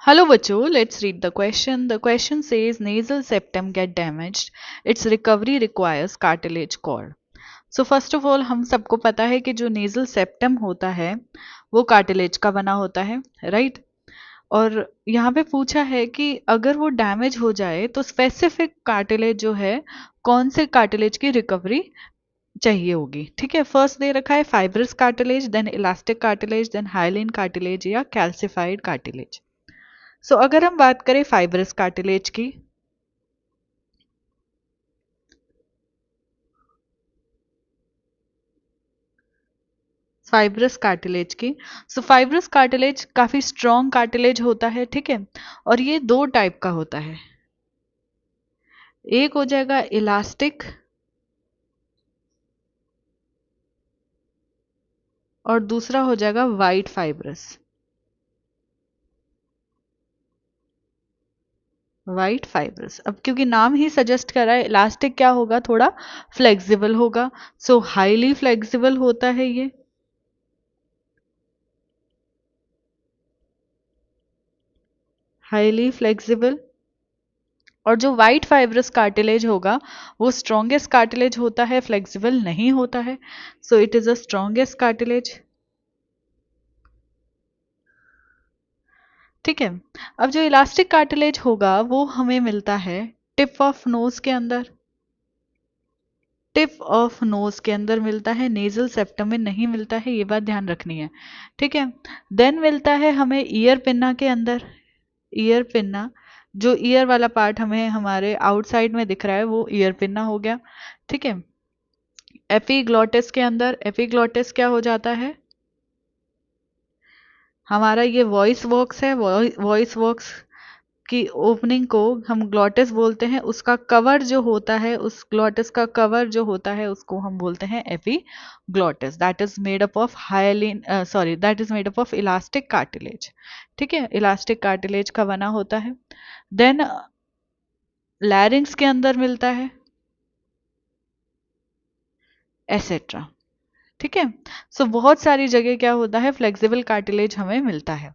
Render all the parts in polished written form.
Hello बच्चों, let's read the question. The question says nasal septum get damaged. Its recovery requires cartilage cord. So first of all हम सबको पता है कि जो nasal septum होता है वो cartilage का बना होता है, right? और यहाँ पे पूछा है कि अगर वो डैमेज हो जाए तो स्पेसिफिक कार्टिलेज जो है कौन से कार्टिलेज की रिकवरी चाहिए होगी. ठीक है, फर्स्ट दे रखा है fibrous cartilage, then elastic cartilage, then hyaline cartilage या कैल्सिफाइड कार्टिलेज. सो अगर हम बात करें फाइब्रस कार्टिलेज की, सो फाइब्रस कार्टिलेज काफी स्ट्रॉन्ग कार्टिलेज होता है. ठीक है, और ये दो टाइप का होता है. एक हो जाएगा इलास्टिक और दूसरा हो जाएगा वाइट फाइब्रस. वाइट फाइब्रस, अब क्योंकि नाम ही सजेस्ट कर रहा है इलास्टिक क्या होगा, थोड़ा फ्लेक्सिबल होगा. सो हाईली फ्लेक्सिबल होता है ये. Highly flexible. और जो वाइट फाइब्रस कार्टिलेज होगा वो स्ट्रॉन्गेस्ट कार्टिलेज होता है, फ्लेक्सिबल नहीं होता है. So it is a strongest cartilage. ठीक है, अब जो इलास्टिक कार्टिलेज होगा वो हमें मिलता है टिप ऑफ नोज के अंदर. टिप ऑफ नोज के अंदर मिलता है, नेजल सेप्टम में नहीं मिलता है, ये बात ध्यान रखनी है. ठीक है, देन मिलता है हमें ईयर पिन्ना के अंदर. ईयर पिन्ना, जो ईयर वाला पार्ट हमें हमारे आउटसाइड में दिख रहा है वो ईयर पिन्ना हो गया. ठीक है, एपिग्लॉटिस के अंदर, एपिग्लॉटिस क्या हो जाता है हमारा, ये वॉइस बॉक्स है. वॉइस बॉक्स की ओपनिंग को हम ग्लॉटिस बोलते हैं. उसका कवर जो होता है, उस ग्लॉटिस का कवर जो होता है उसको हम बोलते हैं epiglottis. That is made up of hyaline, sorry, that is made up of elastic cartilage. ठीक है, इलास्टिक कार्टिलेज का बना होता है. देन लैरिंग्स के अंदर मिलता है, एसेट्रा. ठीक है, सो बहुत सारी जगह क्या होता है, फ्लेक्सिबल कार्टिलेज हमें मिलता है.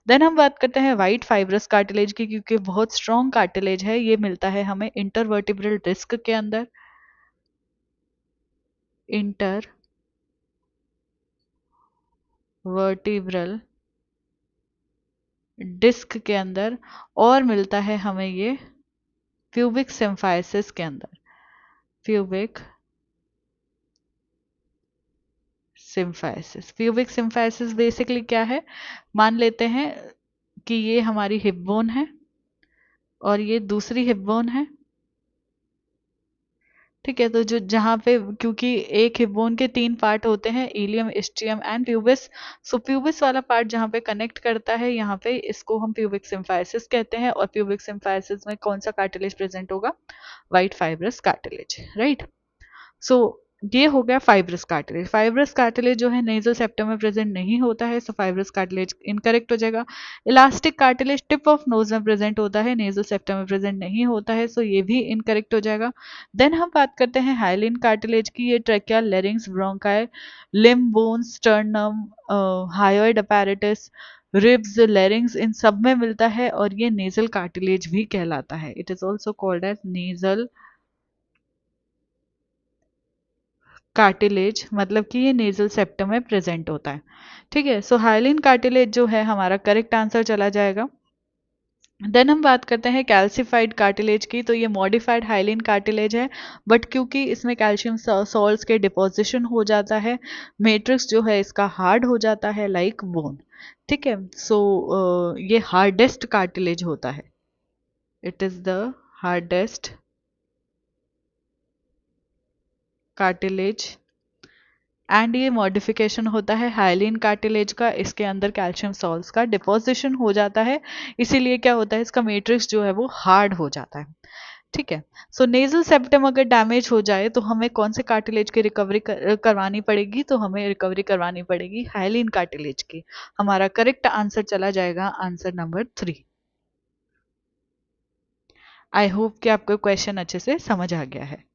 देन हम बात करते हैं वाइट फाइब्रस कार्टिलेज की, क्योंकि बहुत स्ट्रॉन्ग कार्टिलेज है. ये मिलता है हमें इंटरवर्टिब्रल डिस्क के अंदर. इंटरवर्टिब्रल डिस्क के अंदर. और मिलता है हमें ये प्यूबिक सिम्फाइसिस के अंदर. Pubic symphysis. Pubic symphysis basically क्या है, मान लेते हैं कि ये हमारी हिप बोन है और ये दूसरी हिप बोन है. ठीक है, तो जो जहाँ पे, क्योंकि एक हिप बोन के तीन पार्ट होते हैं, ilium, ischium and pubis. So pubis वाला पार्ट जहाँ पे कनेक्ट करता है, यहाँ पे इसको हम प्यूबिक सिम्फाइसिस कहते हैं. और प्यूबिक सिम्फाइसिस में कौन सा कार्टिलेज प्रेजेंट होगा, वाइट फाइब्रस कार्टिलेज, राइट. सो ये हो गया फाइब्रस कार्टिलेज. फाइब्रस कार्टिलेज जो है नेजल सेप्टम में प्रेजेंट नहीं होता है, सो फाइब्रस कार्टिलेज इनकरेक्ट हो जाएगा. Elastic cartilage tip of nose में प्रेजेंट होता है, नेजल सेप्टम में प्रेजेंट नहीं होता है, सो ये भी इनकरेक्ट हो जाएगा. देन हम बात करते हैं हाइलिन कार्टिलेज की. ये trachea, larynx, bronchi, limb bones, sternum, hyoid apparatus, ribs, larynx, इन सब में मिलता है और ये नेजल कार्टिलेज भी कहलाता है. It is also called as nasal cartilage, मतलब कि ये नेजल सेप्टम में प्रेजेंट होता है. ठीक है, सो हाइलिन कार्टिलेज जो है हमारा करेक्ट आंसर चला जाएगा. देन हम बात करते हैं कैल्सिफाइड कार्टिलेज की. तो ये मॉडिफाइड हाइलिन कार्टिलेज है, बट क्योंकि इसमें कैल्शियम सॉल्ट्स के डिपोजिशन हो जाता है, मैट्रिक्स जो है इसका हार्ड हो जाता है लाइक बोन. ठीक है, सो ये हार्डेस्ट कार्टिलेज होता है. It is the hardest cartilage and ये मॉडिफिकेशन होता है हाइलिन कार्टिलेज का. इसके अंदर कैल्शियम सॉल्ट्स का डिपोजिशन हो जाता है, इसीलिए क्या होता है, इसका मैट्रिक्स जो है वो हार्ड हो जाता है. ठीक है, सो नेजल सेप्टम अगर डैमेज हो जाए तो हमें कौन से कार्टिलेज की रिकवरी करवानी पड़ेगी, तो हमें रिकवरी करवानी पड़ेगी हाइलिन कार्टिलेज की. हमारा करेक्ट आंसर चला जाएगा आंसर नंबर 3. आई होप कि आपको क्वेश्चन अच्छे से समझ आ गया है.